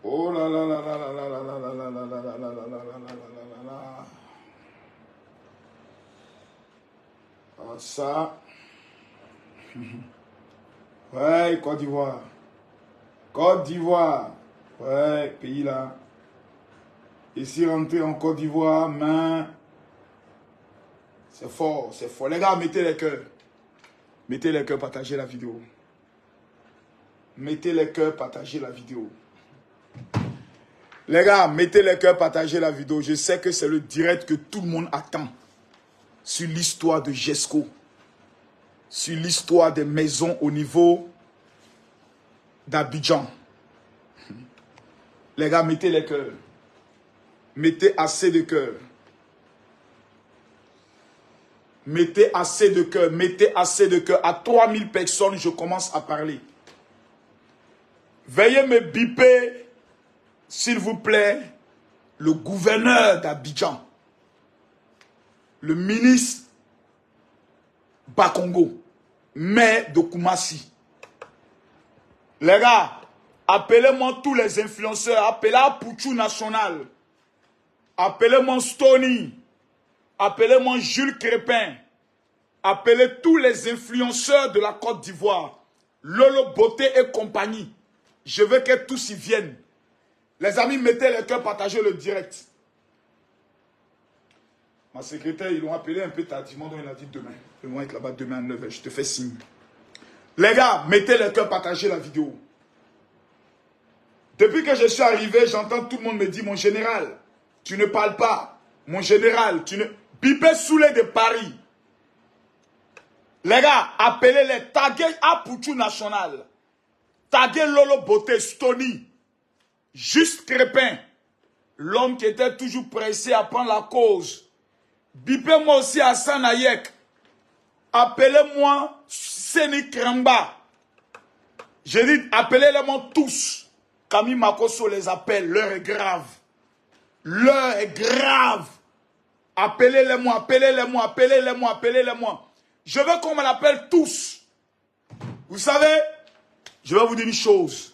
Oh là là là là là là là là là là là là là là là là. Ah, ça. Ouais, Côte d'Ivoire. Côte d'Ivoire. Ouais, pays là. Ici, rentrer en Côte d'Ivoire, mais c'est fort, c'est fort. Les gars, mettez les cœurs. Mettez les cœurs, partagez la vidéo. Mettez les cœurs, partagez la vidéo. Les gars, mettez les cœurs, partagez la vidéo. Je sais que c'est le direct que tout le monde attend. Sur l'histoire de GESCO. Sur l'histoire des maisons au niveau d'Abidjan. Les gars, mettez les cœurs. Mettez assez de cœur. Mettez assez de cœur. Mettez assez de cœur. À 3000 personnes, je commence à parler. Veuillez me biper, s'il vous plaît, le gouverneur d'Abidjan. Le ministre Bakongo. Maire de Koumassi. Les gars, appelez-moi tous les influenceurs. Appelez à Pouchou National. Appelez-moi Stony. Appelez-moi Jules Crépin. Appelez tous les influenceurs de la Côte d'Ivoire. Lolo Beauté et compagnie. Je veux que tous y viennent. Les amis, mettez les cœurs, partagez le direct. Ma secrétaire, ils l'ont appelé un peu tardivement, donc il a dit demain. Ils vont être là-bas demain à 9h, je te fais signe. Les gars, mettez les cœurs, partagez la vidéo. Depuis que je suis arrivé, j'entends tout le monde me dire, mon général, tu ne parles pas. Mon général, tu ne... Bipé Soulé de Paris. Les gars, appelez-les, taguez à Pouchou National. Taguez Lolo Beauté, Stony. Juste Crépin. L'homme qui était toujours pressé à prendre la cause. Bipez-moi aussi Hassan Ayek. Appelez-moi Seni Kramba. J'ai dit, appelez-les-moi tous. Camille Makosso les appelle. L'heure est grave. L'heure est grave. Appelez-les-moi, appelez-les-moi, appelez-les-moi, appelez-les-moi. Je veux qu'on me l'appelle tous. Vous savez, je vais vous dire une chose.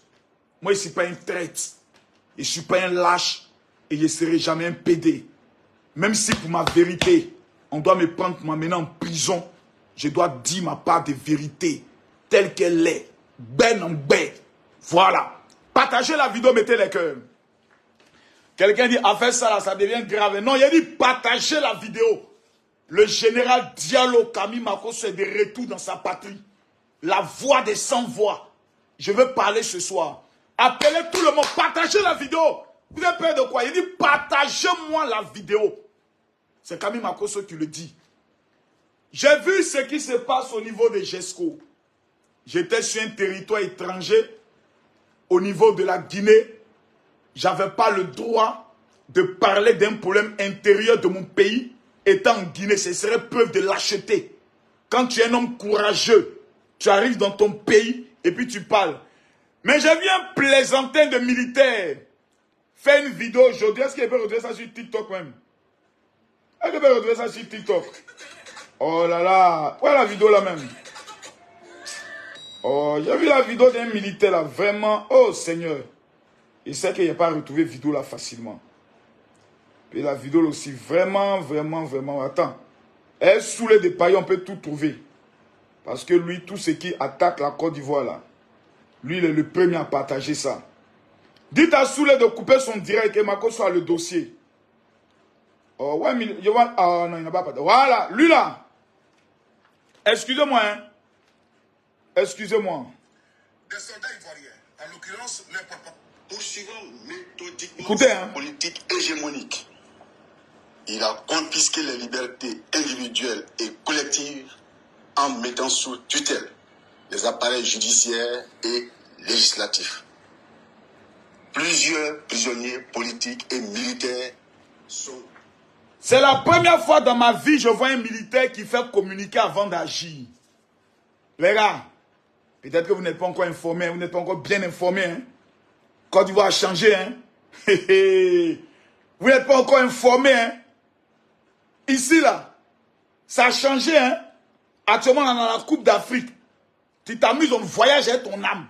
Moi, je ne suis pas un traître. Je ne suis pas un lâche. Et je ne serai jamais un pédé. Même si pour ma vérité, on doit me prendre pour m'amener en prison, je dois dire ma part de vérité, telle qu'elle est, ben en ben. Voilà. Partagez la vidéo, mettez les cœurs. Quelqu'un dit, à faire ça là, ça devient grave. Non, il a dit, partagez la vidéo. Le général Diallo Camille Makosso est de retour dans sa patrie. La voix des sans-voix. Je veux parler ce soir. Appelez tout le monde, partagez la vidéo. Vous avez peur de quoi? Il dit, partagez-moi la vidéo. C'est Camille Makosso qui le dit. J'ai vu ce qui se passe au niveau de GESCO. J'étais sur un territoire étranger, au niveau de la Guinée. Je n'avais pas le droit de parler d'un problème intérieur de mon pays. Étant en Guinée, ce serait preuve de lâcheté. Quand tu es un homme courageux, tu arrives dans ton pays et puis tu parles. Mais j'ai vu un plaisantin de militaire faire une vidéo aujourd'hui. Est-ce qu'il peut retrouver ça sur TikTok même? Est-ce qu'il peut retrouver ça sur TikTok? Oh là là. Où est la vidéo là même? Oh, j'ai vu la vidéo d'un militaire là. Vraiment. Oh Seigneur. Il sait qu'il n'y a pas retrouvé vidéo là facilement. Et la vidéo là aussi. Vraiment, vraiment, vraiment. Attends. Elle Soulé de Paris, on peut tout trouver. Parce que lui, tout ce qui attaque la Côte d'Ivoire là, lui, il est le premier à partager ça. Dites à Soulé de couper son direct et Makosso a le dossier. Oh, ouais, mais oh non, il n'a pas parlé. Voilà, lui là. Excusez-moi, hein. Excusez-moi. Des soldats ivoiriens, en l'occurrence, poursuivant méthodiquement écoutez, hein. Politique hégémonique. Il a confisqué les libertés individuelles et collectives en mettant sous tutelle les appareils judiciaires et législatifs. Plusieurs prisonniers politiques et militaires sont... C'est la première fois dans ma vie que je vois un militaire qui fait communiquer avant d'agir. Les gars, peut-être que vous n'êtes pas encore informés, vous n'êtes pas encore bien informés. Hein? Côte d'Ivoire a changé. Hein? Vous n'êtes pas encore informés. Hein? Ici, là, Ça a changé, hein. Actuellement, on est dans la Coupe d'Afrique. Tu t'amuses, on voyage avec ton âme.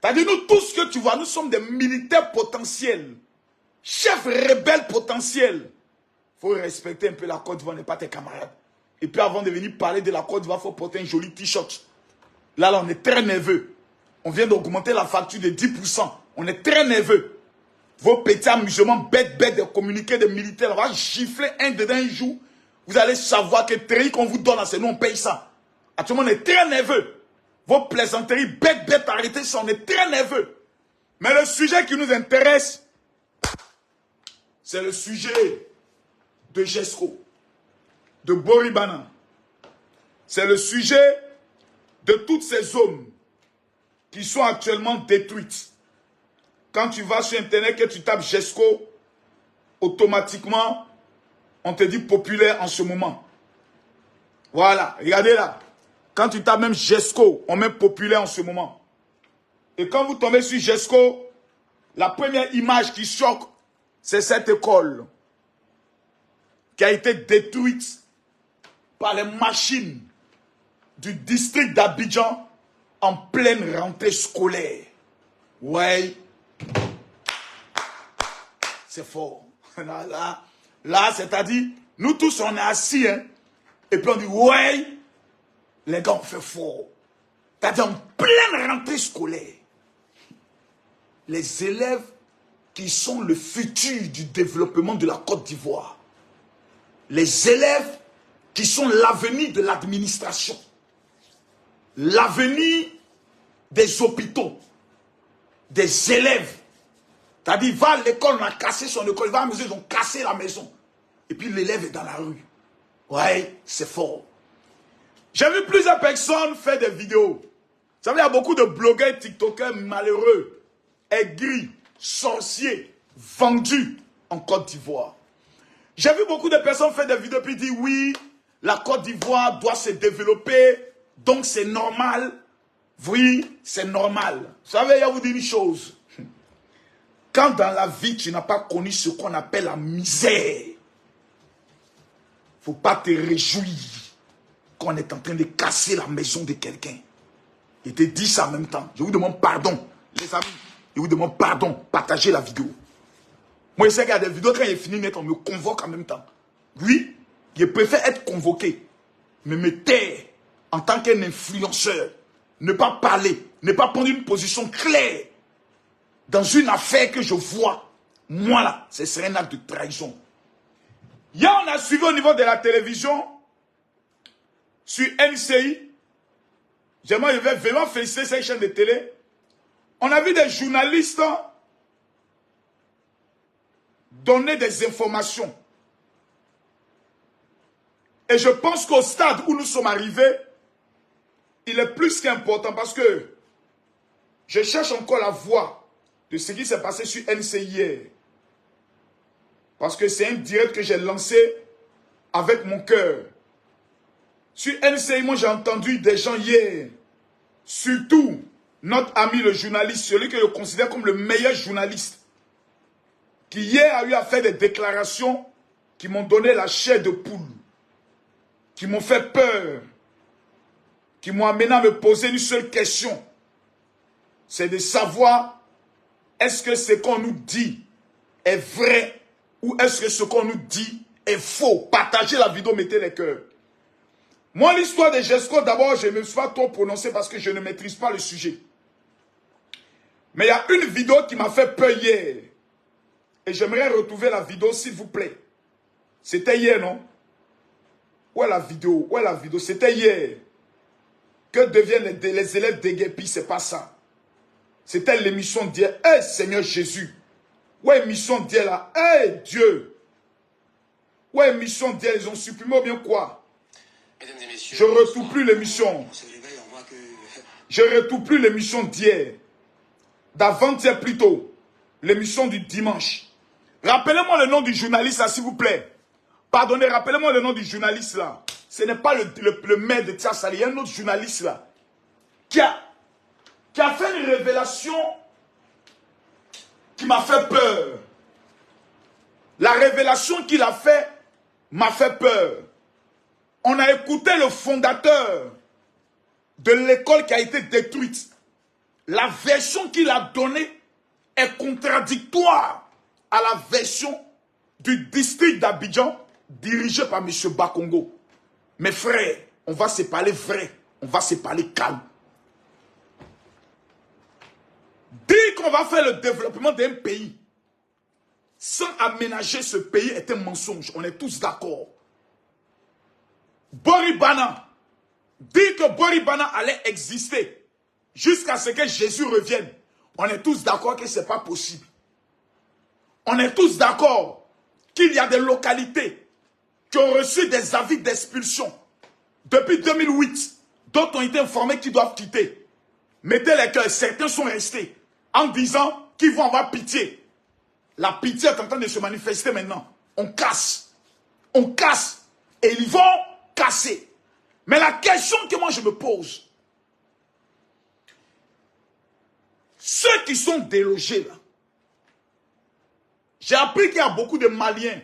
C'est-à-dire, nous, tout ce que tu vois, nous sommes des militaires potentiels. Chefs rebelles potentiels. Il faut respecter un peu la Côte d'Ivoire, n'est pas tes camarades. Et puis avant de venir parler de la Côte d'Ivoire, il faut porter un joli t-shirt. Là, on est très nerveux. On vient d'augmenter la facture de 10%. On est très nerveux. Vos petits amusements bêtes de communiquer des militaires. On va gifler un dedans un jour. Vous allez savoir que le qu'on vous donne, c'est nous, on paye ça. Actuellement, on est très nerveux. Vos plaisanteries bêtes, arrêtez ça, on est très nerveux. Mais le sujet qui nous intéresse, c'est le sujet de Gesco, de Boribana. C'est le sujet de toutes ces zones qui sont actuellement détruites. Quand tu vas sur Internet et tu tapes Gesco, automatiquement, on te dit populaire en ce moment. Voilà, regardez là. Quand tu tapes même Gesco, on met populaire en ce moment. Et quand vous tombez sur Gesco, la première image qui choque, c'est cette école qui a été détruite par les machines du district d'Abidjan en pleine rentrée scolaire. Ouais. C'est fort. Là, c'est-à-dire, nous tous, on est assis, hein, et puis on dit, ouais, les gars, on fait fort. C'est-à-dire, en pleine rentrée scolaire, les élèves qui sont le futur du développement de la Côte d'Ivoire, les élèves qui sont l'avenir de l'administration, l'avenir des hôpitaux, des élèves. C'est-à-dire, il va à l'école, on a cassé son école, il va à la maison, ils ont cassé la maison. Et puis l'élève est dans la rue. Ouais, c'est fort. J'ai vu plusieurs personnes faire des vidéos. Vous savez, il y a beaucoup de blogueurs, tiktokers malheureux, aigris, sorciers, vendus en Côte d'Ivoire. J'ai vu beaucoup de personnes faire des vidéos et dire oui, la Côte d'Ivoire doit se développer, donc c'est normal. Oui, c'est normal. Vous savez, il y a vous dire une chose. Quand dans la vie, tu n'as pas connu ce qu'on appelle la misère, il ne faut pas te réjouir qu'on est en train de casser la maison de quelqu'un. Et te dis ça en même temps. Je vous demande pardon, les amis. Je vous demande pardon. Partagez la vidéo. Moi, je sais qu'il y a des vidéos, quand il est fini, on me convoque en même temps. Oui, je préfère être convoqué. Mais me taire en tant qu'un influenceur. Ne pas parler. Ne pas prendre une position claire. Dans une affaire que je vois. Moi là, ce serait un acte de trahison. Hier, on a suivi au niveau de la télévision. Sur NCI. Je vais vraiment féliciter cette chaîne de télé. On a vu des journalistes donner des informations. Et je pense qu'au stade où nous sommes arrivés, il est plus qu'important parce que je cherche encore la voie de ce qui s'est passé sur NCI hier. Parce que c'est un direct que j'ai lancé avec mon cœur. Sur NCI, moi j'ai entendu des gens hier, surtout notre ami le journaliste, celui que je considère comme le meilleur journaliste, qui hier a eu à faire des déclarations qui m'ont donné la chair de poule, qui m'ont fait peur, qui m'ont amené à me poser une seule question. C'est de savoir, est-ce que ce qu'on nous dit est vrai ou est-ce que ce qu'on nous dit est faux? Partagez la vidéo, mettez les cœurs. Moi, l'histoire de Gesco, d'abord, je ne me suis pas trop prononcé parce que je ne maîtrise pas le sujet. Mais il y a une vidéo qui m'a fait peur hier. Et j'aimerais retrouver la vidéo, s'il vous plaît. C'était hier, non? Où est la vidéo? Où est la vidéo? C'était hier. Que deviennent les élèves d'Egepi? C'est pas ça. C'était l'émission d'hier. Hé, Seigneur Jésus. Où est l'émission d'hier là? Hé, Dieu. Où est l'émission d'hier? Ils ont supprimé ou bien quoi? Mesdames et messieurs, je ne retrouve plus l'émission. Je ne retrouve plus l'émission d'hier. D'avant-hier plutôt. L'émission du dimanche. Rappelez-moi le nom du journaliste là, s'il vous plaît. Pardonnez, rappelez-moi le nom du journaliste là. Ce n'est pas le maire de Tiassali. Il y a un autre journaliste là. Qui a fait une révélation qui m'a fait peur. La révélation qu'il a fait m'a fait peur. On a écouté le fondateur de l'école qui a été détruite. La version qu'il a donnée est contradictoire à la version du district d'Abidjan dirigé par M. Bakongo. Mes frères, on va se parler vrai, on va se parler calme. Dire qu'on va faire le développement d'un pays sans aménager ce pays est un mensonge. On est tous d'accord. Boribana, dire que Boribana allait exister jusqu'à ce que Jésus revienne, on est tous d'accord que ce n'est pas possible. On est tous d'accord qu'il y a des localités qui ont reçu des avis d'expulsion depuis 2008, d'autres ont été informés qu'ils doivent quitter. Mettez-les que certains sont restés en disant qu'ils vont avoir pitié. La pitié est en train de se manifester maintenant. On casse et ils vont casser. Mais la question que moi je me pose, ceux qui sont délogés là, j'ai appris qu'il y a beaucoup de Maliens,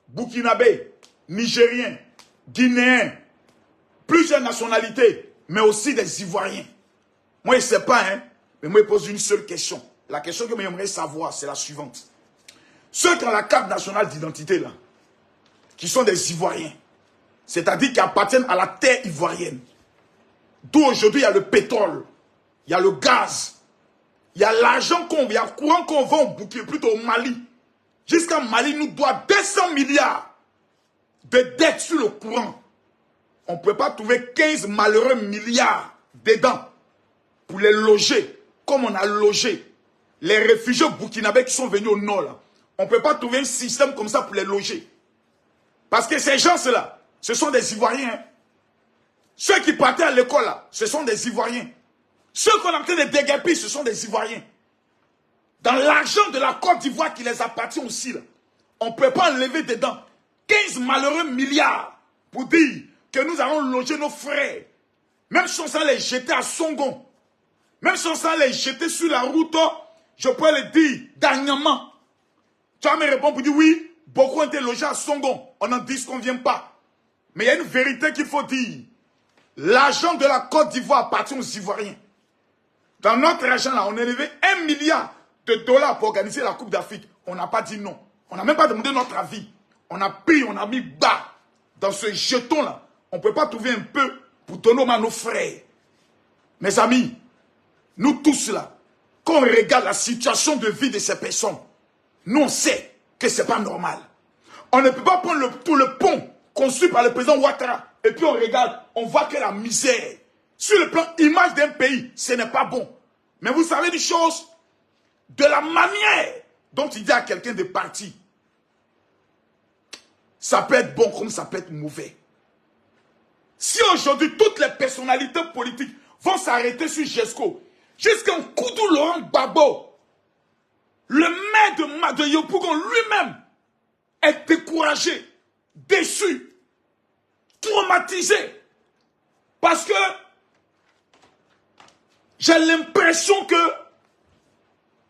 Burkinabés, Nigériens, Guinéens, plusieurs nationalités, mais aussi des Ivoiriens. Moi, je ne sais pas, hein, mais moi, je pose une seule question. La question que j'aimerais savoir, c'est la suivante. Ceux qui ont la carte nationale d'identité, là, qui sont des Ivoiriens, c'est-à-dire qui appartiennent à la terre ivoirienne, d'où aujourd'hui il y a le pétrole, il y a le gaz, il y a l'argent il y a le courant qu'on vend au Burkina, plutôt au Mali. Jusqu'à Mali nous doit 200 milliards de dettes sur le courant. On ne peut pas trouver 15 malheureux milliards dedans pour les loger, comme on a logé les réfugiés burkinabés qui sont venus au nord. Là. On ne peut pas trouver un système comme ça pour les loger. Parce que ces gens-là, ce sont des Ivoiriens. Hein. Ceux qui partaient à l'école, là, ce sont des Ivoiriens. Ceux qu'on a en train de déguerpir, ce sont des Ivoiriens. Dans l'argent de la Côte d'Ivoire qui les appartient aussi, là, on ne peut pas enlever dedans 15 malheureux milliards pour dire que nous allons loger nos frères. Même si on s'en les jeter à Songon, même si on s'en les jeter sur la route, je peux le dire dernièrement. Tu vas me répondre pour dire oui, beaucoup ont été logés à Songon. On n'en dit ce qu'on ne vient pas. Mais il y a une vérité qu'il faut dire. L'argent de la Côte d'Ivoire appartient aux Ivoiriens. Dans notre argent là, on a élevé 1 milliard de dollars pour organiser la Coupe d'Afrique. On n'a pas dit non. On n'a même pas demandé notre avis. On a pris, on a mis bas dans ce jeton là. On ne peut pas trouver un peu pour donner à nos frères. Mes amis, nous tous là, quand on regarde la situation de vie de ces personnes, nous on sait que ce n'est pas normal. On ne peut pas prendre tout le pont construit par le président Ouattara et puis on regarde, on voit que la misère. Sur le plan image d'un pays, ce n'est pas bon. Mais vous savez des choses, de la manière dont il dit à quelqu'un de partir, ça peut être bon comme ça peut être mauvais. Si aujourd'hui toutes les personnalités politiques vont s'arrêter sur GESCO, jusqu'à Koudou Laurent Gbagbo, le maire de Yopougon lui-même est découragé, déçu, traumatisé. Parce que j'ai l'impression que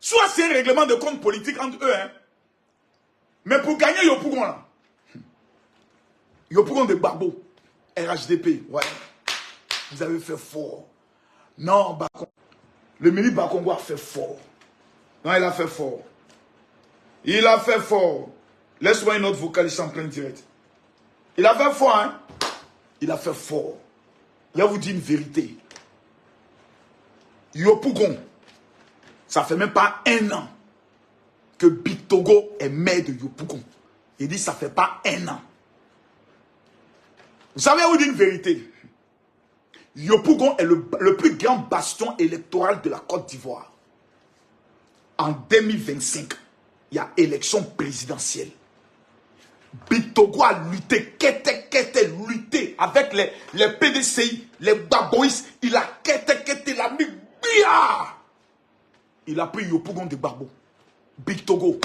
soit c'est un règlement de compte politique entre eux, hein, mais pour gagner Yopougon là, Yopougon de Gbagbo, RHDP, ouais, vous avez fait fort. Non, le ministre Bakongo a fait fort. Non, il a fait fort. Il a fait fort. Laisse-moi une autre vocaliste en plein direct. Il a fait fort, hein. Il a fait fort. Il va vous dire une vérité. Yopougon, ça fait même pas 1 an que Big Togo est maire de Yopougon. Il dit ça fait pas 1 an. Vous savez, vous dire une vérité. Yopougon est le plus grand bastion électoral de la Côte d'Ivoire. En 2025, il y a élection présidentielle. Big Togo a lutté, lutté avec les PDCI, les Baboïs. Il a il a mis bia. Il a pris Yopougon de Gbagbo. Big Togo,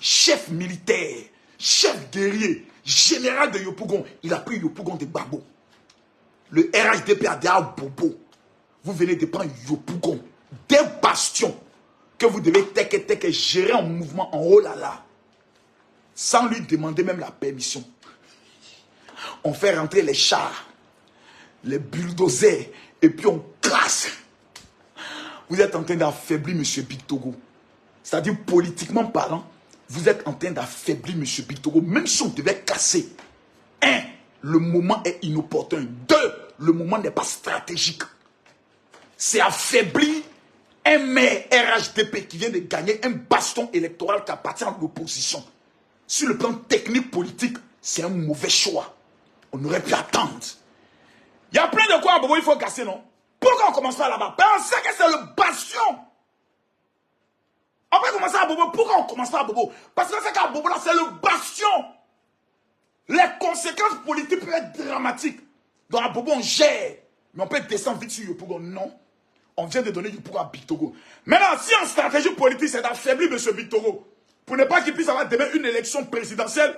chef militaire, chef guerrier, général de Yopougon. Il a pris Yopougon de Gbagbo. Le RHDP a dit à Bobo, vous venez de prendre Yopougon, des bastions que vous devez gérer en mouvement en haut là, sans lui demander même la permission. On fait rentrer les chars, les bulldozers, et puis on casse. Vous êtes en train d'affaiblir M. Big Togo. C'est-à-dire, politiquement parlant, vous êtes en train d'affaiblir M. Big Togo. Même si on devait casser. 1, le moment est inopportun. 2, le moment n'est pas stratégique. C'est affaiblir un maire RHDP qui vient de gagner un baston électoral qui appartient à l'opposition. Sur le plan technique politique, c'est un mauvais choix. On aurait pu attendre. Il y a plein de quoi à Bobo, il faut casser, non? Pourquoi on commence pas là-bas? Pensez que c'est le bastion. On va commencer à Bobo. Pourquoi on commence pas à Bobo? Parce que c'est qu'à Bobo, là, c'est le bastion. Les conséquences politiques peuvent être dramatiques. Dans la Bobo, on gère. Mais on peut descendre vite sur Yopougon. Non. On vient de donner Yopougon à Big Togo. Maintenant, si en stratégie politique, c'est d'affaiblir M. Big Togo, pour ne pas qu'il puisse avoir demain une élection présidentielle,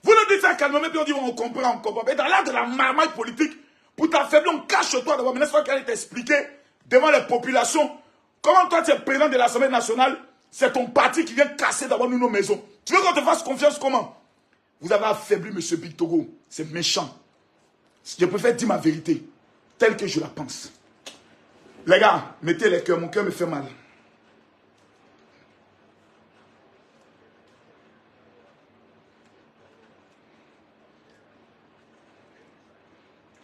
vous nous dites ça calmement, puis on dit on comprend, on comprend. Mais dans l'art de la marmaille politique, pour t'affaiblir, on cache-toi d'abord. Maintenant, c'est toi qui allais t'expliquer devant les populations comment toi, tu es président de l'Assemblée nationale, c'est ton parti qui vient casser d'abord nos maisons. Tu veux qu'on te fasse confiance comment? Vous avez affaibli M. Big Togo. C'est méchant. Je préfère dire ma vérité, telle que je la pense. Les gars, mettez les cœurs, mon cœur me fait mal.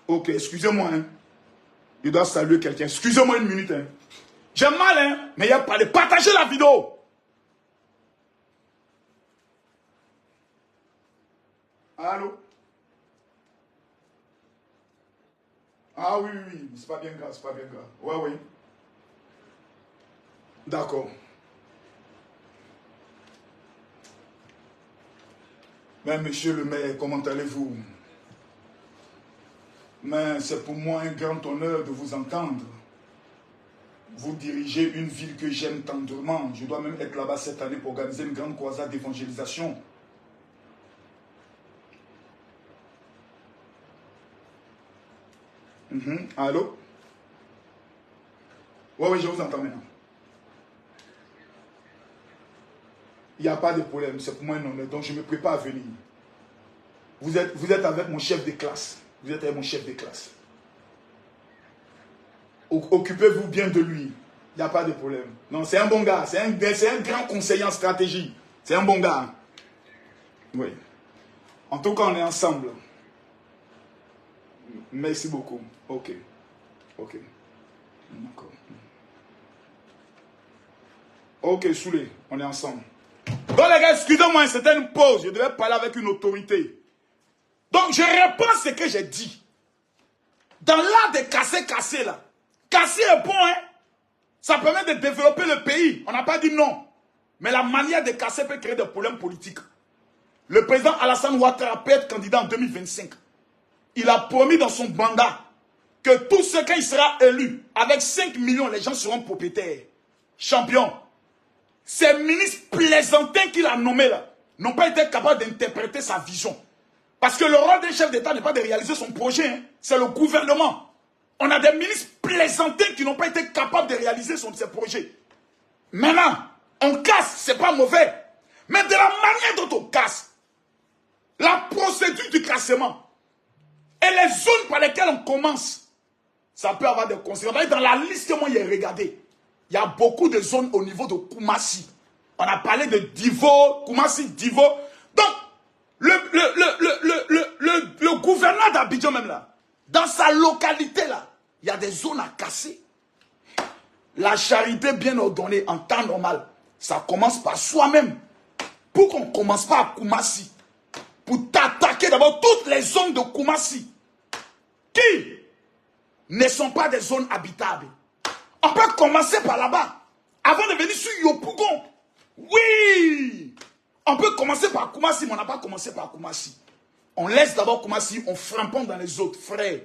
Ok, excusez-moi, hein. Je dois saluer quelqu'un. Excusez-moi une minute, hein. J'ai mal, hein, mais il n'y a pas de partager la vidéo. Allô? Ah oui, oui, oui, c'est pas bien grave, c'est pas bien grave. Ouais, oui. D'accord. Mais monsieur le maire, comment allez-vous? Mais c'est pour moi un grand honneur de vous entendre. Vous dirigez une ville que j'aime tendrement. Je dois même être là-bas cette année pour organiser une grande croisade d'évangélisation. Allô? Oui, oui, je vous entends maintenant. Il n'y a pas de problème, c'est pour moi un honneur. Donc je me prépare à venir. Vous êtes avec mon chef de classe. Vous êtes avec mon chef de classe. Occupez-vous bien de lui. Il n'y a pas de problème. Non, c'est un bon gars. C'est un grand conseiller en stratégie. C'est un bon gars. Oui. En tout cas, on est ensemble. Merci beaucoup. Ok. Ok. D'accord. Ok, Soulé, on est ensemble. Donc les gars, excusez-moi, c'était une pause. Je devais parler avec une autorité. Donc je reprends ce que j'ai dit. Dans l'art de casser là. Casser est bon, hein. Ça permet de développer le pays. On n'a pas dit non. Mais la manière de casser peut créer des problèmes politiques. Le président Alassane Ouattara peut être candidat en 2025. Il a promis dans son mandat que tout ce qu'il sera élu, avec 5 millions, les gens seront propriétaires. Champion. Ces ministres plaisantins qu'il a nommés là, n'ont pas été capables d'interpréter sa vision. Parce que le rôle d'un chef d'État n'est pas de réaliser son projet, hein. C'est le gouvernement. On a des ministres plaisantins qui n'ont pas été capables de réaliser ses projets. Maintenant, on casse, c'est pas mauvais. Mais de la manière dont on casse, la procédure du cassement et les zones par lesquelles on commence, ça peut avoir des conséquences. Dans la liste que moi j'ai regardé, il y a beaucoup de zones au niveau de Koumassi. On a parlé de Divo, Koumassi, Divo. Donc, le gouverneur d'Abidjan même là, dans sa localité là, il y a des zones à casser. La charité bien ordonnée en temps normal, ça commence par soi-même. Pourquoi on ne commence pas à Koumassi? Pour t'attaquer d'abord toutes les zones de Koumassi qui ne sont pas des zones habitables. On peut commencer par là-bas avant de venir sur Yopougon. Oui! On peut commencer par Koumassi, mais on n'a pas commencé par Koumassi. On laisse d'abord Koumassi, on frappons dans les autres, frères.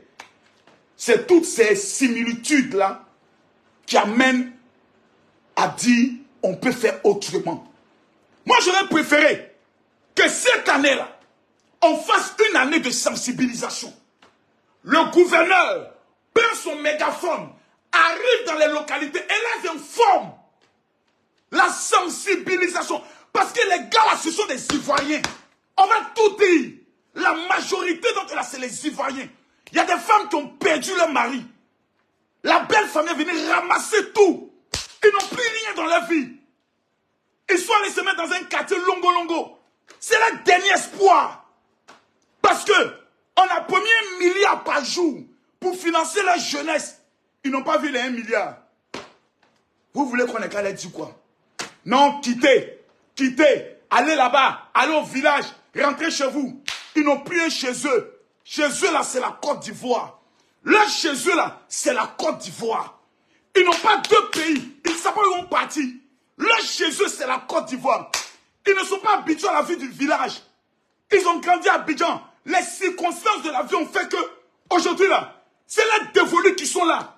C'est toutes ces similitudes-là qui amènent à dire on peut faire autrement. Moi, j'aurais préféré que cette année-là, on fasse une année de sensibilisation. Le gouverneur prend son mégaphone, arrive dans les localités et là, informe. La sensibilisation. Parce que les gars là, ce sont des Ivoiriens. On va tout dire. La majorité d'entre eux là, c'est les Ivoiriens. Il y a des femmes qui ont perdu leur mari. La belle famille est venue ramasser tout. Ils n'ont plus rien dans leur vie. Ils sont allés se mettre dans un quartier longo. C'est leur dernier espoir. Parce que on a promis 1 milliard par jour pour financer leur jeunesse. Ils n'ont pas vu les 1 milliard. Vous voulez qu'on ait qu'à leur dire quoi? Non, quittez. Allez là-bas, allez au village, rentrez chez vous. Ils n'ont plus un chez eux. Chez eux, là, c'est la Côte d'Ivoire. Là, chez eux, là, c'est la Côte d'Ivoire. Ils n'ont pas 2 pays. Ils ne savent pas où ils vont partir. Là, chez eux, c'est la Côte d'Ivoire. Ils ne sont pas habitués à la vie du village. Ils ont grandi à Abidjan. Les circonstances de la vie ont fait que, aujourd'hui, là, c'est les dévolus qui sont là.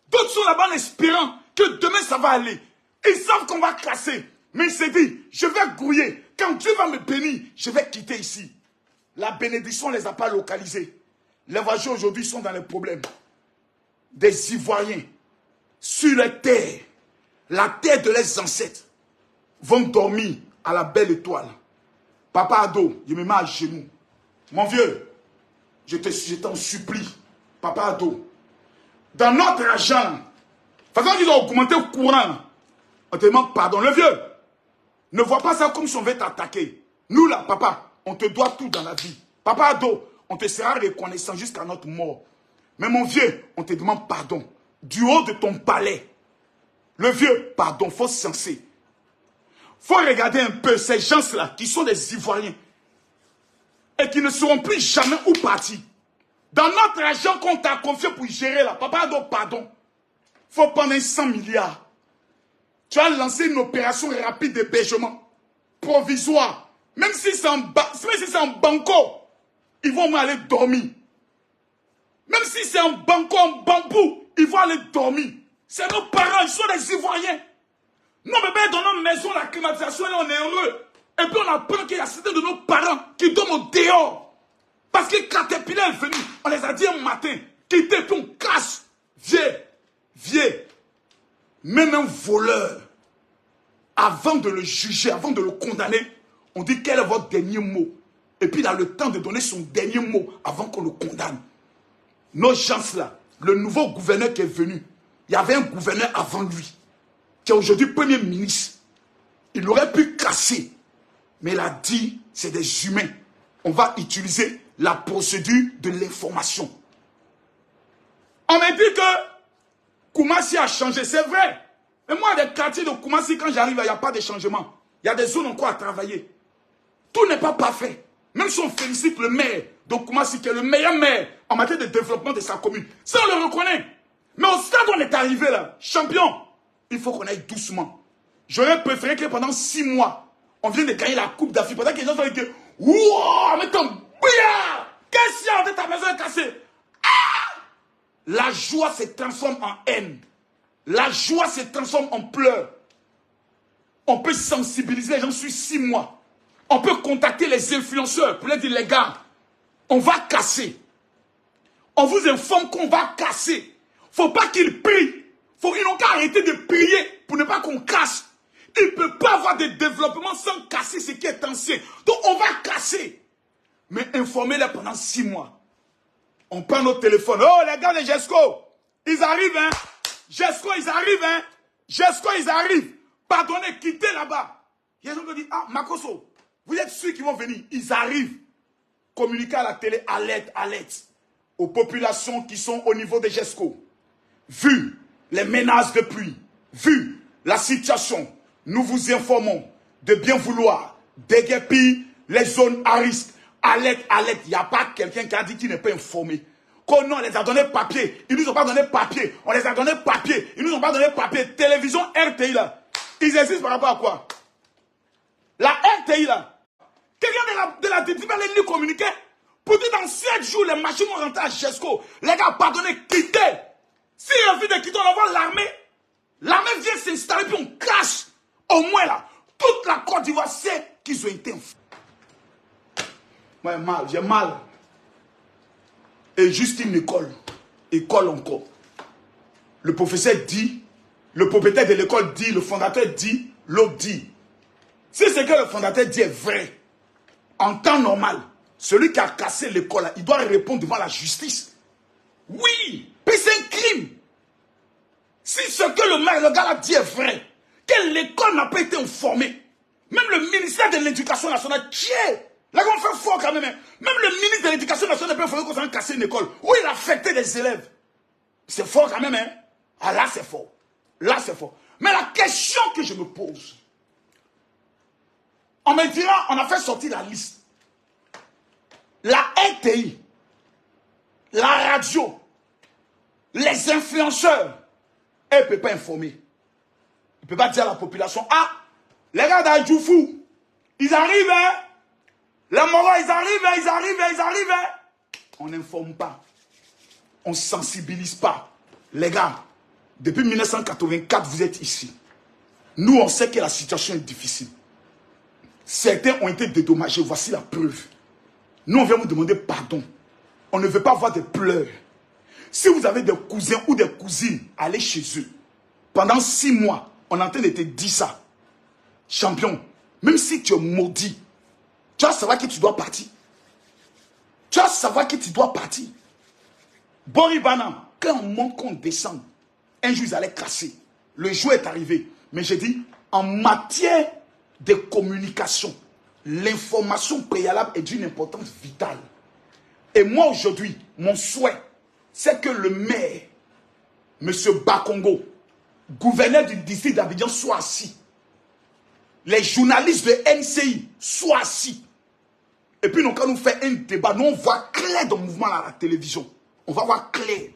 D'autres sont là-bas en espérant que demain, ça va aller. Ils savent qu'on va casser. Mais il s'est dit, je vais grouiller. Quand Dieu va me bénir, je vais quitter ici. La bénédiction ne les a pas localisés. Les voyageurs aujourd'hui sont dans les problèmes. Des Ivoiriens, sur la terre de leurs ancêtres, vont dormir à la belle étoile. Papa Ado, je me mets à genoux. Mon vieux, je t'en supplie. Papa Ado, dans notre argent, façon qu'ils ont augmenté le courant, on te demande pardon. Le vieux, ne vois pas ça comme si on veut t'attaquer. Nous là, papa, on te doit tout dans la vie. Papa Ado, on te sera reconnaissant jusqu'à notre mort. Mais mon vieux, on te demande pardon. Du haut de ton palais. Le vieux, pardon, faut se censer. Faut regarder un peu ces gens-là qui sont des Ivoiriens et qui ne seront plus jamais où partir. Dans notre argent qu'on t'a confié pour gérer là, papa Ado, pardon. Faut prendre 100 milliards. Tu as lancé une opération rapide d'hébergement, provisoire. Même si c'est en banco, ils vont aller dormir. Même si c'est en banco, en bambou, ils vont aller dormir. C'est nos parents, ils sont des Ivoiriens. Nos bébés dans nos maisons, la climatisation, là, on est heureux. Et puis on apprend qu'il y a certains de nos parents qui dorment au dehors. Parce que Caterpillar est venu, on les a dit un matin, quittez, puis on casse. Vieux. Même un voleur, avant de le juger, avant de le condamner, on dit quel est votre dernier mot. Et puis il a le temps de donner son dernier mot avant qu'on le condamne. Nos gens là, le nouveau gouverneur qui est venu, il y avait un gouverneur avant lui, qui est aujourd'hui premier ministre. Il aurait pu casser, mais il a dit, c'est des humains. On va utiliser la procédure de l'information. On m'a dit que Koumassi a changé, c'est vrai. Mais moi, des quartiers de Koumassi, quand j'arrive, il n'y a pas de changement. Il y a des zones encore à travailler. Tout n'est pas parfait. Même si on félicite le maire de Koumassi, qui est le meilleur maire en matière de développement de sa commune, ça on le reconnaît. Mais au stade où on est arrivé là, champion, il faut qu'on aille doucement. J'aurais préféré que pendant 6 mois, on vienne de gagner la Coupe d'Afrique. Pendant que les gens sont dit, wouah, mais ton bouillard, qu'est-ce qu'il y a de ta maison est cassée? Ah! La joie se transforme en haine. La joie se transforme en pleurs. On peut sensibiliser les gens sur 6 mois. On peut contacter les influenceurs pour leur dire, les gars, on va casser. On vous informe qu'on va casser. Faut pas qu'ils prient. Ils n'ont qu'à arrêter de prier pour ne pas qu'on casse. Il ne peut pas avoir de développement sans casser ce qui est ancien. Donc on va casser. Mais informez-les pendant 6 mois. On prend nos téléphones. Oh, les gars de Gesco, ils arrivent, hein. Gesco, ils arrivent, hein. Gesco, ils arrivent. Pardonnez, quittez là-bas. Il y a des gens qui disent, ah, Makoso, vous êtes sûrs qu'ils vont venir? Ils arrivent. Communiquez à la télé, alerte, aux populations qui sont au niveau de Gesco. Vu les menaces de pluie, vu la situation, nous vous informons de bien vouloir déguerpir les zones à risque. Alerte, il n'y a pas quelqu'un qui a dit qu'il n'est pas informé. Qu'on non, on les a donné papier, ils nous ont pas donné papier, on les a donné papier, ils nous ont pas donné papier. Télévision RTI là, ils existent par rapport à quoi? La RTI là, quelqu'un de la DTV allait lui communiquer pour dire dans 7 jours les machines vont rentrer à Gesco. Les gars, pardonnez, quittez. S'il refuse de quitter, on envoie l'armée. L'armée vient s'installer puis on cache. Au moins là, toute la Côte d'Ivoire sait qu'ils ont été enfants. Moi j'ai mal. Et juste une école encore. Le professeur dit, le propriétaire de l'école dit, le fondateur dit, l'autre dit. Si ce que le fondateur dit est vrai, en temps normal, celui qui a cassé l'école, il doit répondre devant la justice. Oui, puis c'est un crime. Si ce que le gars a dit est vrai, que l'école n'a pas été informée, même le ministère de l'Éducation nationale, là on fait fort quand même, hein. Même le ministre de l'Éducation nationale n'a pas informé qu'on s'en casser une école, où il a affecté des élèves. C'est fort quand même, hein. Ah là c'est fort. Là c'est fort. Mais la question que je me pose, on me dira, on a fait sortir la liste. La RTI, la radio, les influenceurs, elle ne peut pas informer. Elle ne peut pas dire à la population, ah, les gars d'Adjoufou, ils arrivent, hein. Les moraux, ils arrivent, hein. On n'informe pas. On ne sensibilise pas. Les gars, depuis 1984, vous êtes ici. Nous, on sait que la situation est difficile. Certains ont été dédommagés. Voici la preuve. Nous, on vient vous demander pardon. On ne veut pas voir des pleurs. Si vous avez des cousins ou des cousines, allez chez eux. Pendant 6 mois, on est en train de te dire ça. Champion, même si tu es maudit, tu vas savoir que tu dois partir. Tu vas savoir que tu dois partir. Boribana, quand on monte, qu'on descend, un jour ils allaient casser. Le jour est arrivé. Mais j'ai dit, en matière de communication, l'information préalable est d'une importance vitale. Et moi aujourd'hui, mon souhait, c'est que le maire, M. Bakongo, gouverneur du district d'Abidjan, soit assis. Les journalistes de NCI soient assis. Et puis quand nous faisons un débat, nous on voit clair dans le mouvement à la télévision. On va voir clair.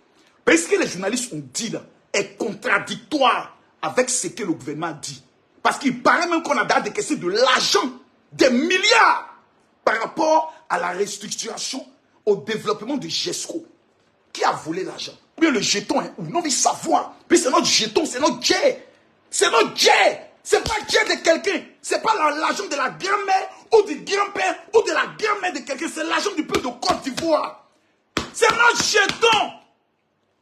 Parce que les journalistes ont dit là, est contradictoire avec ce que le gouvernement dit. Parce qu'il paraît même qu'on a d'ailleurs décaissé de l'argent, des milliards, par rapport à la restructuration, au développement de GESCO. Qui a volé l'argent? Bien le jeton est où? Non, mais savoir. Puis c'est notre jeton, c'est notre jet. C'est notre jet. C'est pas le jet de quelqu'un. C'est pas l'argent de la grand-mère ou du grand-père ou de la grand-mère de quelqu'un. C'est l'argent du peuple de Côte d'Ivoire. C'est notre jeton.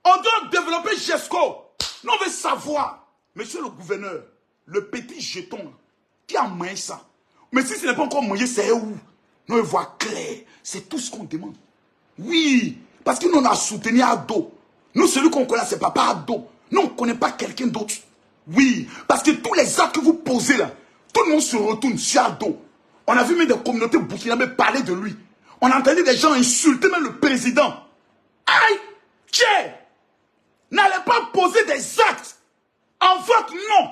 On doit développer GESCO. Nous, on veut savoir, monsieur le gouverneur, le petit jeton, qui a mangé ça? Mais si ce n'est pas encore mangé, c'est où? Nous, on voit clair. C'est tout ce qu'on demande. Oui, parce que nous, on a soutenu Ado. Nous, celui qu'on connaît, c'est Papa Ado. Nous, on ne connaît pas quelqu'un d'autre. Oui, parce que tous les actes que vous posez là, tout le monde se retourne sur Ado. On a vu même des communautés burkinabées parler de lui. On a entendu des gens insulter même le président. Aïe, tiens, n'allez pas poser des actes en votre nom.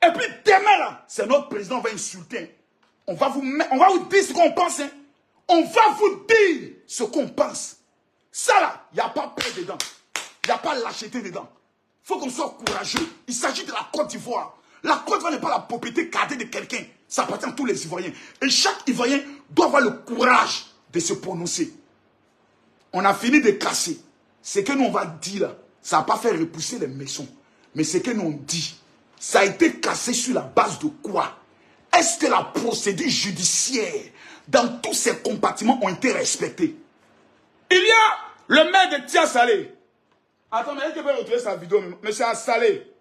Et puis demain là, c'est notre président, on va insulter. On va vous dire ce qu'on pense. Hein. On va vous dire ce qu'on pense. Ça là, il n'y a pas peur dedans. Il n'y a pas lâcheté dedans. Il faut qu'on soit courageux. Il s'agit de la Côte d'Ivoire. La Côte d'Ivoire n'est pas la propriété cadée de quelqu'un. Ça appartient à tous les Ivoiriens. Et chaque Ivoirien doit avoir le courage de se prononcer. On a fini de casser. Ce que nous on va dire là, ça n'a pas fait repousser les maisons. Mais ce que nous on dit, ça a été cassé sur la base de quoi? Est-ce que la procédure judiciaire dans tous ces compartiments ont été respectés? Il y a le maire de Tia Salé. Attends, mais est-ce que je peux retrouver sa vidéo? Monsieur Salé.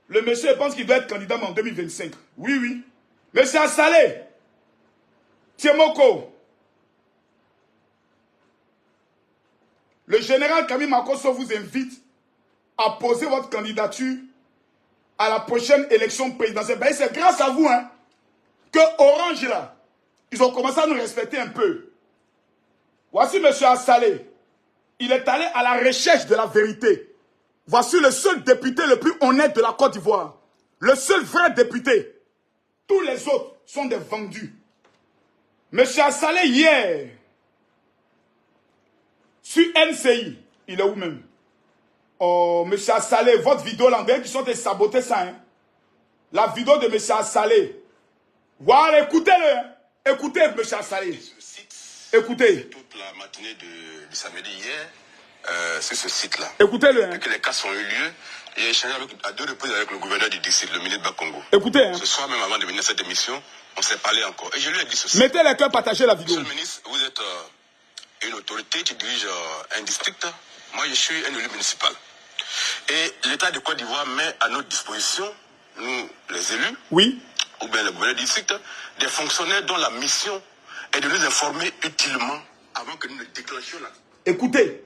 Le monsieur pense qu'il doit être candidat en 2025. Oui, oui. Monsieur Salé. Tiemoko. Le général Camille Makosso vous invite à poser votre candidature à la prochaine élection présidentielle. Ben, c'est grâce à vous hein, que Orange, là, ils ont commencé à nous respecter un peu. Voici M. Assalé. Il est allé à la recherche de la vérité. Voici le seul député le plus honnête de la Côte d'Ivoire. Le seul vrai député. Tous les autres sont des vendus. M. Assalé, hier, sur NCI, il est où même? Oh, M. Assalé, votre vidéo là, qui sont sabotés ça. Hein? La vidéo de M. Assalé. Voilà, écoutez-le. Hein? Écoutez, M. Assalé. Écoutez. Toute la matinée du samedi hier, sur ce site-là. Écoutez-le. Hein? Que les cas ont eu lieu, j'ai échangé à 2 reprises avec le gouverneur du district, le ministre Bakongo. Écoutez. Hein? Ce soir même avant de venir à cette émission, on s'est parlé encore. Et je lui ai dit ceci. Mettez les cœurs, partagez la vidéo. Monsieur le ministre, vous êtes une autorité qui dirige un district. Moi, je suis un élu municipal. Et l'État de Côte d'Ivoire met à notre disposition, nous, les élus, oui, ou bien le gouverneur du district, des fonctionnaires dont la mission est de nous informer utilement avant que nous ne déclenchions la... Écoutez,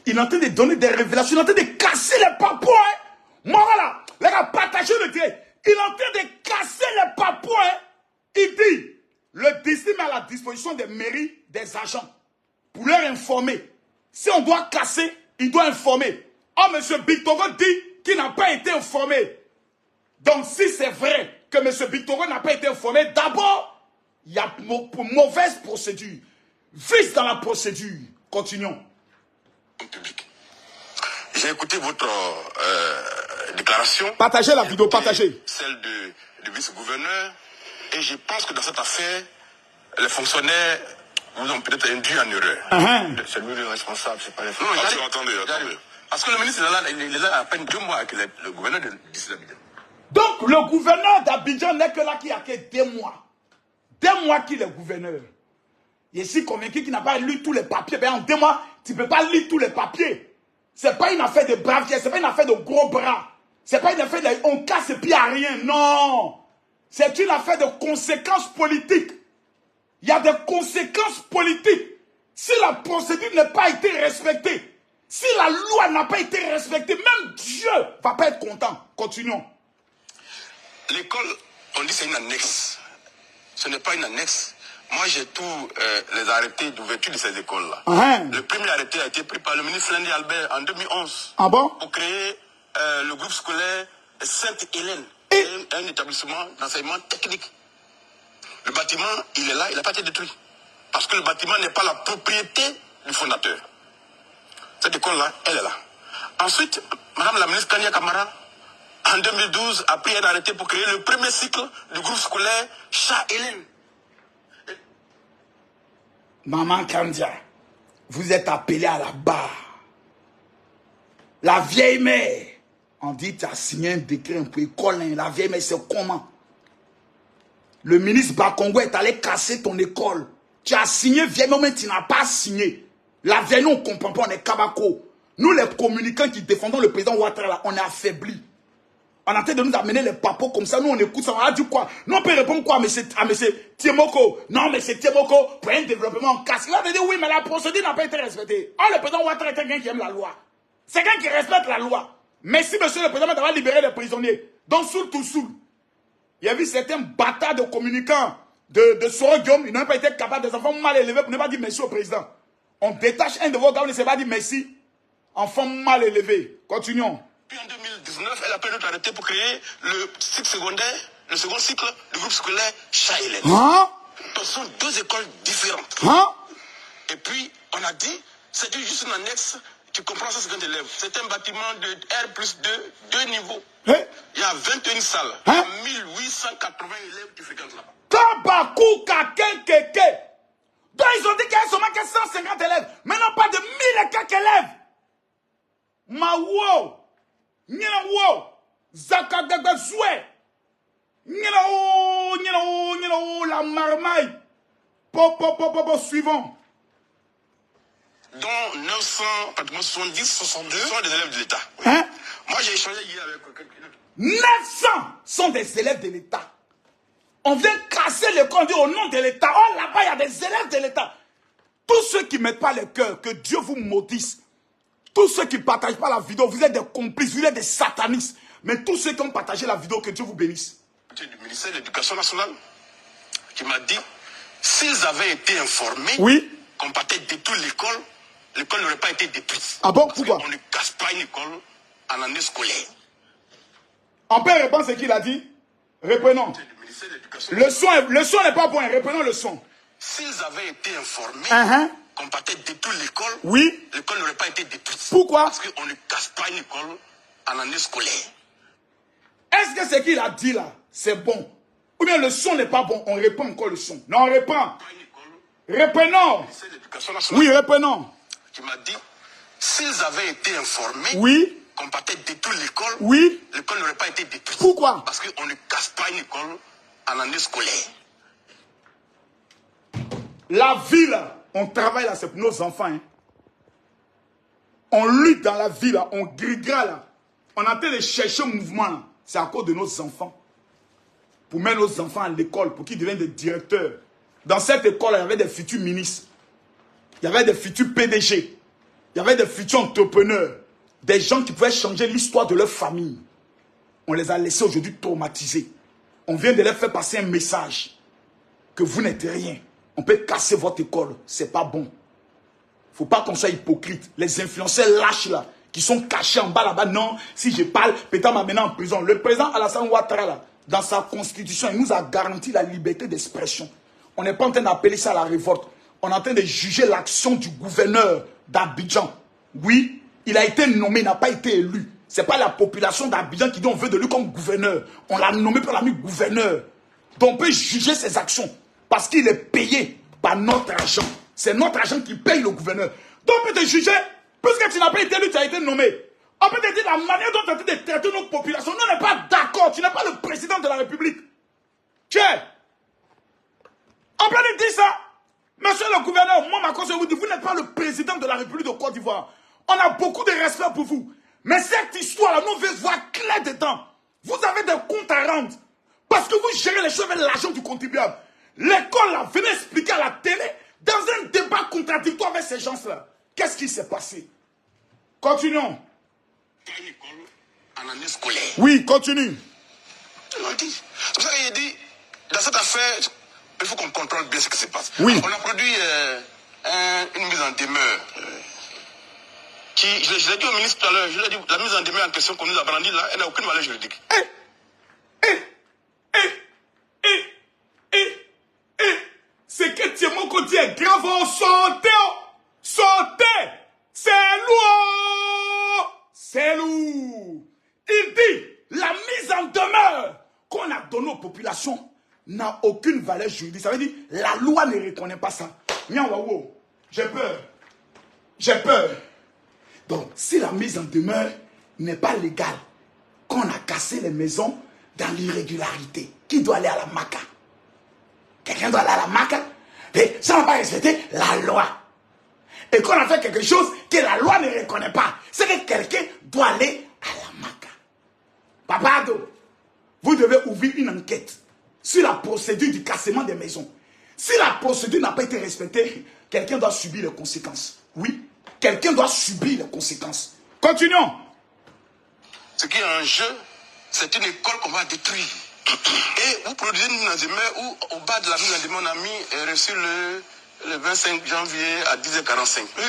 Il est en train de donner des révélations. Il est en train de casser les papouas. Hein. Moi, voilà. Les gars, partagez le direct. Il est en train de casser les papouas. Hein. Il dit, le destin met à la disposition des mairies, des agents, pour leur informer. Si on doit casser, il doit informer. Oh, M. Bictoro dit qu'il n'a pas été informé. Donc, si c'est vrai que M. Bictoro n'a pas été informé, d'abord, il y a mauvaise procédure. Vice dans la procédure. Continuons. Public. J'ai écouté votre déclaration. Partagez la vidéo, partagez. Celle du vice-gouverneur. Et je pense que dans cette affaire, les fonctionnaires vous ont peut-être induit en erreur. C'est lui le responsable, c'est pas les fonctionnaires. Attendez. Parce que le ministre il est là à peine 2 mois que le gouverneur d'ici d'Abidjan. Donc le gouverneur d'Abidjan n'est que là qui a que 2 mois. 2 mois qu'il est gouverneur. Je suis convaincu qu'il n'a pas lu tous les papiers. Ben en 2 mois, tu ne peux pas lire tous les papiers. Ce n'est pas une affaire de bravière, ce n'est pas une affaire de gros bras. Ce n'est pas une affaire de on casse et puis il n'y a rien. Non. C'est une affaire de conséquences politiques. Il y a des conséquences politiques. Si la procédure n'a pas été respectée, si la loi n'a pas été respectée, même Dieu ne va pas être content. Continuons. L'école, on dit c'est une annexe. Ce n'est pas une annexe. Moi, j'ai tous les arrêtés d'ouverture de ces écoles-là. Le premier arrêté a été pris par le ministre Lundi Albert en 2011. Ah bon? Pour créer le groupe scolaire Sainte-Hélène, un établissement d'enseignement technique. Le bâtiment, il est là, il n'a pas été détruit. Parce que le bâtiment n'est pas la propriété du fondateur. Cette école-là, elle est là. Ensuite, Madame la ministre Kania Kamara, en 2012, a pris un arrêté pour créer le premier cycle du groupe scolaire Chat-Hélène. Maman Kandia, vous êtes appelé à la barre. La vieille mère, on dit tu as signé un décret pour école. La vieille mère, c'est comment? Le ministre Bakongo est allé casser ton école. Tu as signé, vieille mère, mais tu n'as pas signé. La vieille, nous, on ne comprend pas, on est kabako. Nous, les communicants qui défendons le président Ouattara, on est affaiblis. On est en train de nous amener les papos comme ça, nous, on écoute ça, on a dit quoi? Nous, on peut répondre quoi à monsieur Tiemoko? Non, mais c'est Tiemoko, pour un développement en casse. Il va te dire, oui, mais la procédure n'a pas été respectée. Oh, le président Ouattara est quelqu'un qui aime la loi. C'est quelqu'un qui respecte la loi. Merci, monsieur le président, d'avoir libéré les prisonniers. Donc, soul to soul. Il y a eu certains bâtards de communicants de Soro Guillaume, ils n'ont pas été capables, des enfants mal élevés, pour ne pas dire merci au président. On détache un de vos gars, on ne sait pas dire merci. Enfants mal élevés. Continuons. Puis en 2019, elle a pris notre arrêté pour créer le cycle secondaire, le second cycle du groupe scolaire Chat-Hélène. Ce sont 2 écoles différentes. Et puis, on a dit, c'est juste une annexe qui comprend 150 élèves. C'est un bâtiment de R+2, 2 niveaux. Il y a 21 salles. Il y a 1880 élèves qui fréquentent là-bas. Tabakou kaken keke. Donc ils ont dit qu'il y a seulement 150 élèves. Mais non pas de 1000 et quelques élèves. Mawo. Nyina wo. Zakadagba zoué. Nyina o, la marmaille. Suivant. Dont 900, pratiquement 70, 62 sont des élèves de l'État. Moi j'ai échangé hier avec quelqu'un. 900 sont des élèves de l'État. On vient casser l'école au nom de l'État. Oh, là-bas, il y a des élèves de l'État. Tous ceux qui ne mettent pas le cœur, que Dieu vous maudisse. Tous ceux qui ne partagent pas la vidéo, vous êtes des complices, vous êtes des satanistes. Mais tous ceux qui ont partagé la vidéo, que Dieu vous bénisse. Du ministère de l'Éducation nationale, qui m'a dit, s'ils avaient été informés qu'on partait détruire l'école, l'école n'aurait pas été détruite. Ah bon, pourquoi? On ne casse pas une école en année scolaire. On peut répondre ce qu'il a dit? Reprenons. Le son n'est pas bon, reprenons le son. S'ils avaient été informés qu'on partait détruire l'école, l'école n'aurait pas été détruite. Pourquoi? Parce qu'on ne casse pas une école en année scolaire. Est-ce que ce qu'il a dit là, c'est bon? Ou bien le son n'est pas bon, on répand encore le son. Non, on répand. Reprenons. Oui, reprenons. Qui m'a dit, s'ils avaient été informés qu'on partait détruire l'école, l'école n'aurait pas été détruite. Pourquoi? Parce qu'on ne casse pas une école en année scolaire. La vie là, on travaille là, c'est pour nos enfants. Hein. On lutte dans la vie là, on grigra là. On est en train de chercher un mouvement là. C'est à cause de nos enfants. Pour mettre nos enfants à l'école, pour qu'ils deviennent des directeurs. Dans cette école, il y avait des futurs ministres. Il y avait des futurs PDG. Il y avait des futurs entrepreneurs, des gens qui pouvaient changer l'histoire de leur famille. On les a laissés aujourd'hui traumatisés. On vient de leur faire passer un message que vous n'êtes rien. On peut casser votre école, c'est pas bon. Faut pas qu'on soit hypocrite. Les influenceurs lâches là, qui sont cachés en bas là-bas, non, si je parle, peut-être m'amener en prison. Le président Alassane Ouattara là, dans sa constitution, il nous a garanti la liberté d'expression. On n'est pas en train d'appeler ça la révolte. On est en train de juger l'action du gouverneur d'Abidjan. Oui, il a été nommé, il n'a pas été élu. Ce n'est pas la population d'Abidjan qui dit on veut de lui comme gouverneur. On l'a nommé par l'ami gouverneur. Donc on peut juger ses actions parce qu'il est payé par notre argent. C'est notre argent qui paye le gouverneur. Donc on peut te juger, puisque tu n'as pas été élu, tu as été nommé. On peut te dire la manière dont tu as été traité notre population. Nous, on n'est pas d'accord. Tu n'es pas le président de la République. Tiens, on peut te dire ça. Monsieur le gouverneur, moi, ma cause, je vous dis, vous n'êtes pas le président de la République de Côte d'Ivoire. On a beaucoup de respect pour vous. Mais cette histoire-là, nous veut voir clair dedans. Vous avez des comptes à rendre. Parce que vous gérez les choses avec l'argent du contribuable. L'école, là, venez expliquer à la télé, dans un débat contradictoire avec ces gens-là. Qu'est-ce qui s'est passé? Continuons. Une école en année scolaire. Oui, continue. C'est pour ça que j'ai dit, dans cette affaire, il faut qu'on contrôle bien ce qui se passe. Oui. On a produit une mise en demeure. Je l'ai dit au ministre tout à l'heure, je l'ai dit, la mise en demeure en question qu'on nous a brandie là, elle n'a aucune valeur juridique. Ce que Thiemoko dit est grave. Sortez! Sortez! C'est lourd! C'est lourd! Il dit, la mise en demeure qu'on a donnée aux populations n'a aucune valeur juridique. Ça veut dire, la loi ne reconnaît pas ça. Miawawo, j'ai peur. J'ai peur. Donc, si la mise en demeure n'est pas légale, qu'on a cassé les maisons dans l'irrégularité, qui doit aller à la Maca? Quelqu'un doit aller à la Maca? Et ça n'a pas respecté la loi. Et qu'on a fait quelque chose que la loi ne reconnaît pas. C'est que quelqu'un doit aller à la Maca. Papa Ado, vous devez ouvrir une enquête sur la procédure du cassement des maisons. Si la procédure n'a pas été respectée, quelqu'un doit subir les conséquences. Oui, quelqu'un doit subir les conséquences. Continuons. Ce qui est en jeu, c'est une école qu'on va détruire. Et vous produisez une mise en demeure où, au bas de la mise en demeure, on a mis reçu le 25 janvier à 10h45. Oui.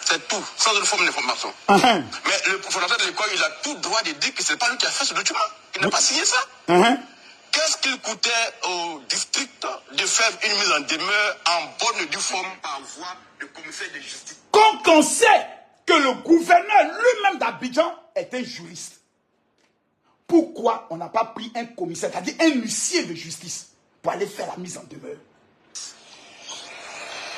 C'est tout, sans autre forme d'information. Mais le fondateur de l'école, il a tout droit de dire que ce n'est pas lui qui a fait ce document. Il n'a pas signé ça. Qu'est-ce qu'il coûtait au district de faire une mise en demeure en bonne et due forme par voie de commissaire de justice? Quand on sait que le gouverneur lui-même d'Abidjan était juriste, pourquoi on n'a pas pris un commissaire, c'est-à-dire un huissier de justice, pour aller faire la mise en demeure?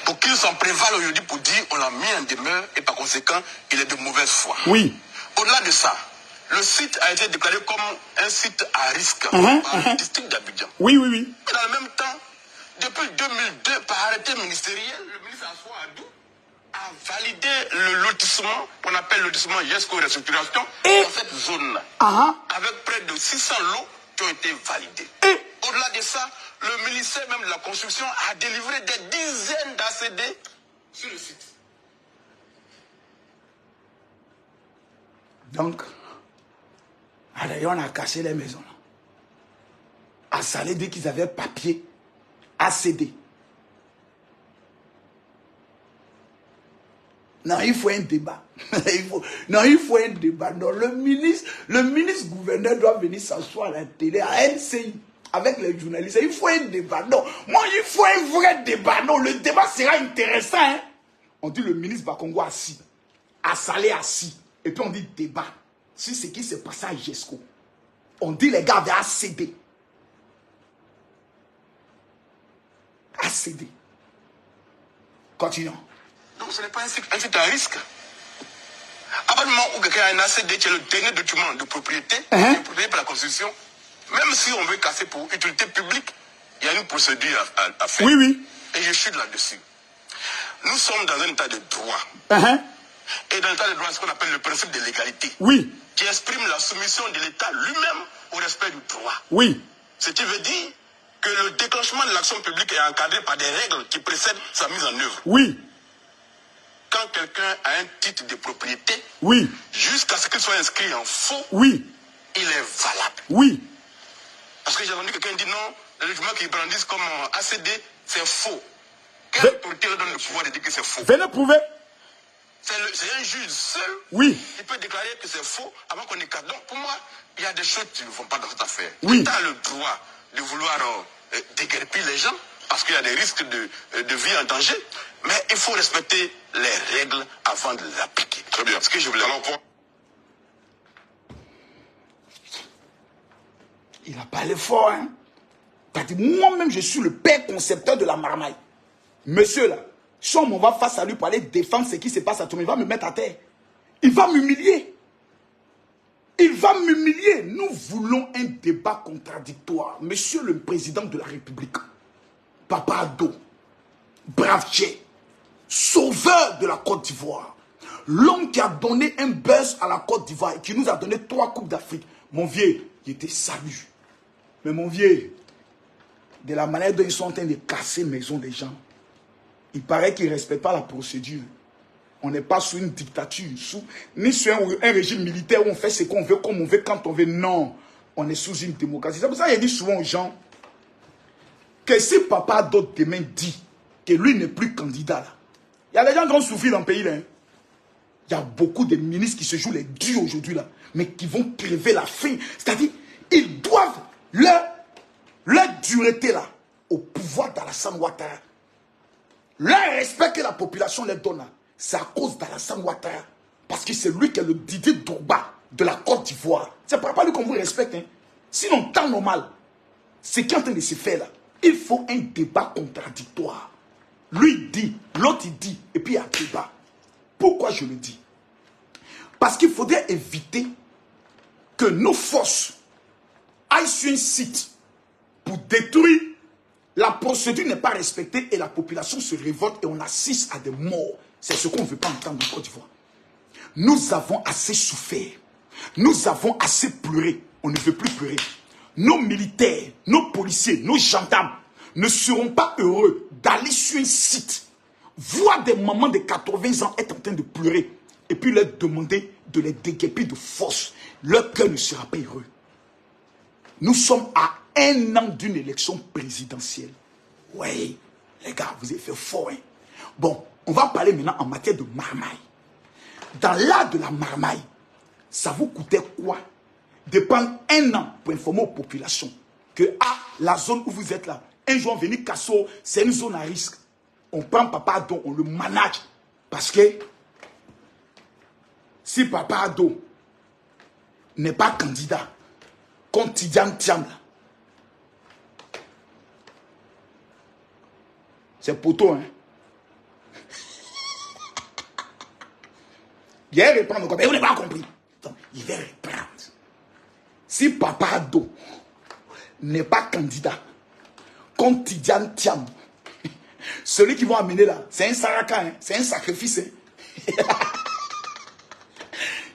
Pour qu'il s'en prévale aujourd'hui pour dire on l'a mis en demeure et par conséquent, il est de mauvaise foi. Oui. Au-delà de ça, le site a été déclaré comme un site à risque par le district d'Abidjan. Oui, oui, oui. Et dans le même temps, depuis 2002, par arrêté ministériel, le ministre Assoua Adou a validé le lotissement qu'on appelle lotissement GESCO Restructuration dans cette zone-là. Avec près de 600 lots qui ont été validés. Au-delà de ça, le ministère même de la Construction a délivré des dizaines d'ACD sur le site. Donc, on a cassé les maisons. À Salé, dès qu'ils avaient papier, ACD. Non, il faut un débat. il faut un débat. Non, le ministre gouverneur doit venir s'asseoir à la télé, à LCI, avec les journalistes. Il faut un débat. Non, moi, il faut un vrai débat. Non, le débat sera intéressant. Hein? On dit le ministre Bakongo assis, à Salé assis, et puis on dit débat sur ce qui s'est passé à GESCO. On dit les gars avaient ACD. ACD. Continuons. Donc ce n'est pas un site à risque. À partir du moment où quelqu'un a un ACD, qui est le dernier document de propriété, protégé par la Constitution, même si on veut casser pour utilité publique, il y a une procédure à faire. Oui, oui. Et je chute là-dessus. Nous sommes dans un état de droit. Et dans l'état de droit, ce qu'on appelle le principe de l'égalité. Oui. Qui exprime la soumission de l'État lui-même au respect du droit. Oui. Ce qui veut dire que le déclenchement de l'action publique est encadré par des règles qui précèdent sa mise en œuvre. Oui. quand quelqu'un a un titre de propriété, oui, jusqu'à ce qu'il soit inscrit en faux, oui, il est valable. oui. Parce que j'ai entendu quelqu'un dire non, les documents qu'ils brandissent comme ACD, c'est faux. Quelle autorité leur donne le pouvoir de dire que c'est faux? Venez prouver. C'est un juge seul qui peut déclarer que c'est faux avant qu'on écarte. Donc pour moi, il y a des choses qui ne vont pas dans cette affaire. Oui. L'État a le droit de vouloir déguerpir les gens parce qu'il y a des risques de vie en danger, mais il faut respecter les règles avant de les appliquer. Très bien. Ce que je voulais alors pour... Il a parlé fort, hein. T'as dit, moi-même, je suis le père concepteur de la marmaille. Monsieur, là, si on va face à lui pour aller défendre ce qui se passe à tout le monde, il va me mettre à terre. Il va m'humilier. Il va m'humilier. Nous voulons un débat contradictoire. Monsieur le président de la République, Papa Ado, brave Tché, sauveur de la Côte d'Ivoire, l'homme qui a donné un buzz à la Côte d'Ivoire et qui nous a donné 3 coupes d'Afrique. Mon vieux, il était salut. Mais mon vieux, de la manière dont ils sont en train de casser les maisons des gens, il paraît qu'ils ne respectent pas la procédure. On n'est pas sous une dictature, ni sur un régime militaire où on fait ce qu'on veut, comme on veut, quand on veut. Non, on est sous une démocratie. C'est pour ça qu'il dit souvent aux gens que si Papa d'autres demain dit que lui n'est plus candidat, là, il y a des gens qui ont souffert dans le pays. Là, hein. Il y a beaucoup de ministres qui se jouent les durs aujourd'hui, là, mais qui vont crever la faim. C'est-à-dire, ils doivent leur dureté là, au pouvoir d'Alassane Ouattara. Le respect que la population leur donne, c'est à cause d'Alassane Ouattara. Parce que c'est lui qui est le Didier Drogba de la Côte d'Ivoire. C'est pas lui qu'on vous respecte. Hein. Sinon, temps normal, ce qui est en train de se faire là, il faut un débat contradictoire. Lui dit, l'autre il dit, et puis il y a un débat. Pourquoi je le dis? Parce qu'il faudrait éviter que nos forces aillent sur un site pour détruire. La procédure n'est pas respectée et la population se révolte et on assiste à des morts. C'est ce qu'on ne veut pas entendre en Côte d'Ivoire. Nous avons assez souffert. Nous avons assez pleuré. On ne veut plus pleurer. Nos militaires, nos policiers, nos gendarmes ne seront pas heureux d'aller sur un site, voir des mamans de 80 ans être en train de pleurer et puis leur demander de les déguerpir de force. Leur cœur ne sera pas heureux. Nous sommes à 1 an d'une élection présidentielle. Oui, les gars, vous avez fait fort. Hein? Bon, on va parler maintenant en matière de marmaille. Dans l'art de la marmaille, ça vous coûtait quoi de prendre 1 an pour informer aux populations que la zone où vous êtes là, un jour venir Kasso, c'est une zone à risque. On prend Papa Ado, on le manage. Parce que si Papa Ado n'est pas candidat, comme Tidiane Thiam, c'est poteau, hein. Il va reprendre encore. Mais vous n'avez pas compris. Donc, il va reprendre. Si Papa Ado n'est pas candidat, comme Tidiane Thiam, celui qui va amener là, c'est un saraka, hein. C'est un sacrifice. Hein.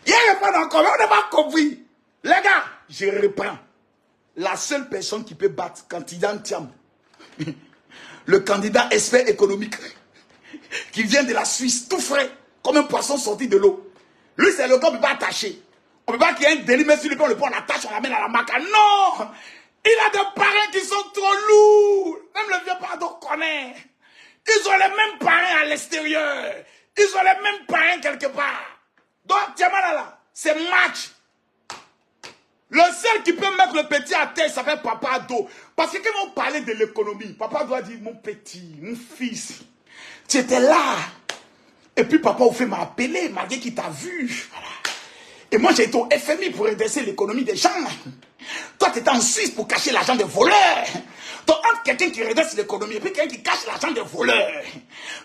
Il va reprendre encore. Mais vous n'avez pas compris. Les gars, je reprends. La seule personne qui peut battre quand Tidiane Thiam, le candidat expert économique, qui vient de la Suisse, tout frais, comme un poisson sorti de l'eau. Lui, c'est le gars, on ne peut pas attacher. On ne peut pas qu'il y ait un délit, mais sur lui, on le prend, on attache, on l'amène à la maca. Non! Il a des parrains qui sont trop lourds. Même le vieux pardon connaît. Ils ont les mêmes parrains à l'extérieur. Ils ont les mêmes parrains quelque part. Donc, Tiamalala, c'est match. Le seul qui peut mettre le petit à terre, il s'appelle Papa Ado. Parce que quand on parlait de l'économie, Papa doit dire, mon petit, mon fils, tu étais là. Et puis Papa Oufé m'a appelé, m'a dit qu'il t'a vu. Voilà. Et moi, j'ai été au FMI pour redresser l'économie des gens. Toi, tu étais en Suisse pour cacher l'argent des voleurs. Donc, entre quelqu'un qui redresse l'économie et puis quelqu'un qui cache l'argent des voleurs,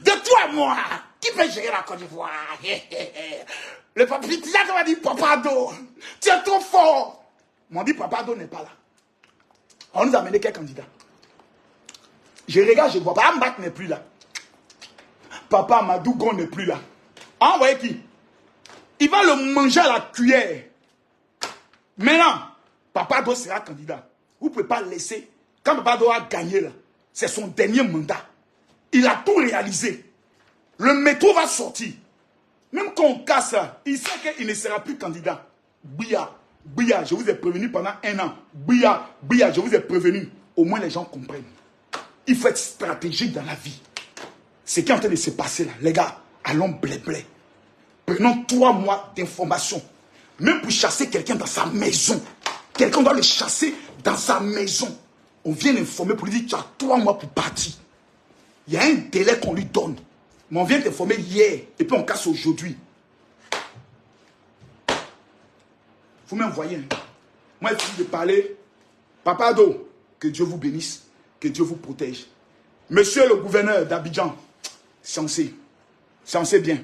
de toi et moi, qui peut gérer la Côte d'Ivoire? Le papa, là, m'a dit, Papa Ado, tu es trop fort. M'ont dit, Papa Ado n'est pas là. On nous a amené quel candidat? Je regarde, je vois. Papa Mbat n'est plus là. Papa Amadou Gon n'est plus là. Ah, vous voyez qui? Il va le manger à la cuillère. Maintenant, Papa Ado sera candidat. Vous ne pouvez pas laisser. Quand Papa Ado a gagné là, c'est son dernier mandat. Il a tout réalisé. Le métro va sortir. Même quand on casse ça, il sait qu'il ne sera plus candidat. Bia, Bia, je vous ai prévenu pendant 1 an. Bia, Bia, je vous ai prévenu. Au moins les gens comprennent. Il faut être stratégique dans la vie. Ce qui est en train de se passer là, les gars, allons blé-blé. Prenons 3 mois d'information. Même pour chasser quelqu'un dans sa maison. Quelqu'un doit le chasser dans sa maison. On vient l'informer pour lui dire, tu as 3 mois pour partir. Il y a un délai qu'on lui donne. Mais on vient t'informer hier et puis on casse aujourd'hui. Vous m'envoyez. Hein? Moi, il finis de parler. Papa Ado, que Dieu vous bénisse, que Dieu vous protège. Monsieur le gouverneur d'Abidjan, sensez bien.